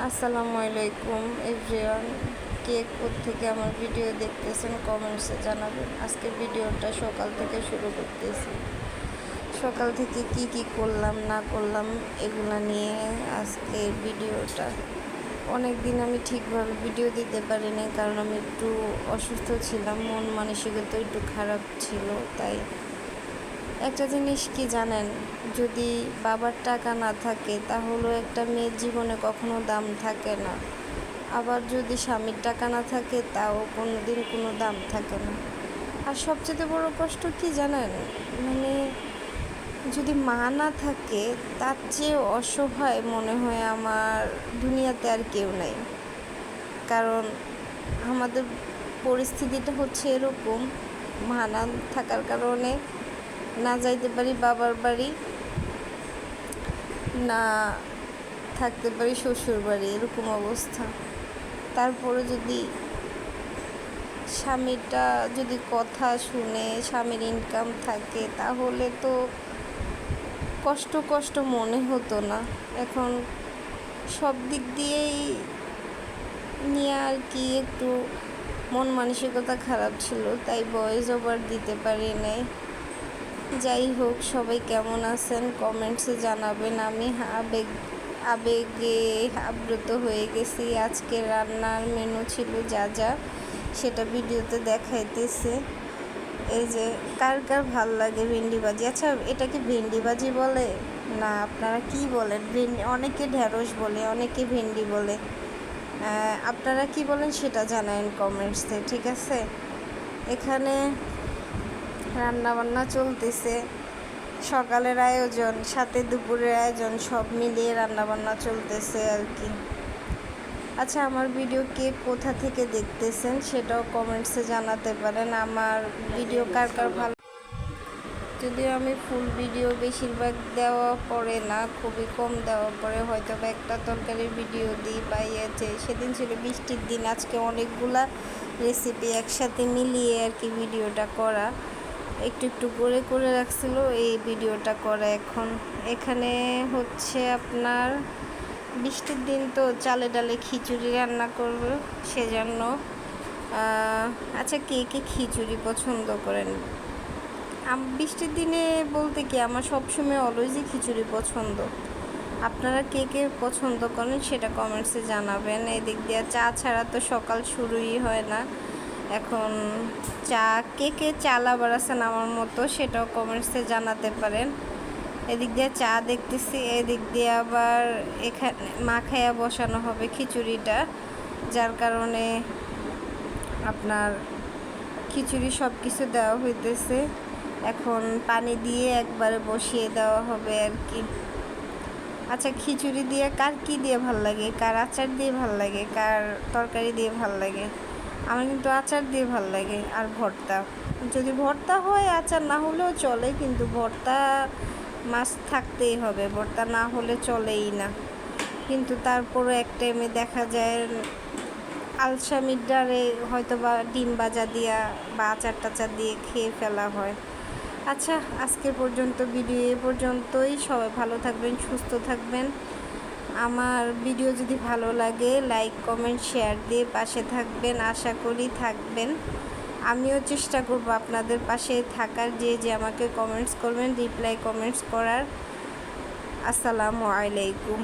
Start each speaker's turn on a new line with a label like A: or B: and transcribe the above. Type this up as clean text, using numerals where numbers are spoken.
A: আসসালামু আলাইকুম এভরিওয়ান। কে থেকে আমার ভিডিও দেখতেছেন কমেন্টসে জানাবেন। আজকে ভিডিওটা সকাল থেকে শুরু করতেছি। সকাল থেকে কি করলাম না করলাম এগুলা নিয়ে আজকে ভিডিওটা। অনেক দিন আমি ঠিকভাবে ভিডিও দিতে পারিনি, কারণ আমি একটু অসুস্থ ছিলাম, মন মানসিকতা একটু খারাপ ছিল। তাই একটা জিনিস কি জানেন, যদি বাবার টাকা না থাকে তাহলে একটা মেয়ের জীবনে কখনো দাম থাকে না। আবার যদি স্বামীর টাকা না থাকে তাও কোনো দিন কোনো দাম থাকে না। আর সবচেয়ে বড় কষ্ট কি জানেন, মানে যদি মা না থাকে তার চেয়ে অসহায় মনে হয় আমার দুনিয়াতে আর কেউ নাই। কারণ আমাদের পরিস্থিতিটা হচ্ছে এরকম, মা না থাকার কারণে না যাইতে পারি বাবার বাড়ি, না থাকতে পারি শ্বশুর বাড়ি, এরকম অবস্থা। তারপরে যদি স্বামীটা যদি কথা শুনে, স্বামীর ইনকাম থাকে, তাহলে তো কষ্ট মনে হতো না। এখন সব দিক দিয়েই নিয়ে আর কি একটু মন মানসিকতা খারাপ ছিল, তাই ভয়েস ওভার দিতে পারি নাই। যাই হোক, সবাই কেমন আছেন কমেন্টসে জানাবেন। আমি আবেগে আপ্লুত হয়ে গেছি। আজকে রান্নার মেনু ছিল যা সেটা ভিডিওতে দেখাইতেছে। এই যে কার ভাল লাগে ভেন্ডি ভাজি? আচ্ছা, এটা কি ভেন্ডি ভাজি বলে না আপনারা কি বলেন? অনেকে ঢেঁড়স বলে, অনেকে ভেন্ডি বলে। আপনারা কি বলেন সেটা জানাবেন কমেন্টসে, ঠিক আছে? এখানে রান্নাবান্না চলতেছে, সকালের আয়োজন সাথে দুপুরের আয়োজন সব মিলিয়ে রান্নাবান্না চলতেছে আর কি। আচ্ছা, আমার ভিডিও কে কোথা থেকে দেখতেছেন সেটাও কমেন্টসে জানাতে পারেন। আমার ভিডিও কার ভালো, যদিও আমি ফুল ভিডিও বেশিরভাগ দেওয়া পড়ে না, খুবই কম দেওয়া পড়ে, হয়তো বা একটা তরকারির ভিডিও দিই পাইয়েছে। সেদিন ছিল বৃষ্টির দিন, আজকে অনেকগুলা রেসিপি একসাথে মিলিয়ে আর কি ভিডিওটা করা, একটু করে রাখছিল এই ভিডিওটা করা। এখন এখানে হচ্ছে আপনার বৃষ্টির দিন তো চালে ডালে খিচুড়ি রান্না করবে, সেজন্য। আচ্ছা, কে খিচুড়ি পছন্দ করেন? বৃষ্টির দিনে বলতে কি, আমার সবসময় অলওয়েজই খিচুড়ি পছন্দ। আপনারা কে পছন্দ করেন সেটা কমেন্টসে জানাবেন। এদিক দিয়ে চা ছাড়া তো সকাল শুরুই হয় না। এখন চা কে চা লাভার আছেন আমার মতো, সেটাও কমেন্টসে জানাতে পারেন। এদিক দিয়ে চা দেখতেছি, এদিক দিয়ে আবার এখানে মাখাইয়া বসানো হবে খিচুড়িটা, যার কারণে আপনার খিচুড়ি সব কিছু দেওয়া হইতেছে। এখন পানি দিয়ে একবারে বসিয়ে দেওয়া হবে আর কি। আচ্ছা, খিচুড়ি দিয়ে কার কি দিয়ে ভাল লাগে? কার আচার দিয়ে ভাল লাগে, কার তরকারি দিয়ে ভাল লাগে? আমার কিন্তু আচার দিয়ে ভাল লাগে, আর ভর্তা। যদি ভর্তা হয়, আচার না হলেও চলে, কিন্তু ভর্তা মাছ থাকতেই হবে, ভর্তা না হলে চলেই না। কিন্তু তারপরও এক টাইমে দেখা যায় আলসামির ডারে হয়তো বা ডিম ভাজা দিয়া বা আচার টাচার দিয়ে খেয়ে ফেলা হয়। আচ্ছা, আজকের পর্যন্ত ভিডিও এ পর্যন্তই। সবাই ভালো থাকবেন, সুস্থ থাকবেন। আমার ভিডিও যদি ভালো লাগে লাইক কমেন্ট শেয়ার দিয়ে পাশে থাকবেন, আশা করি থাকবেন। আমিও চেষ্টা করব আপনাদের পাশে থাকার, যে আমাকে কমেন্টস করবেন রিপ্লাই কমেন্টস করার। আসসালামু আলাইকুম।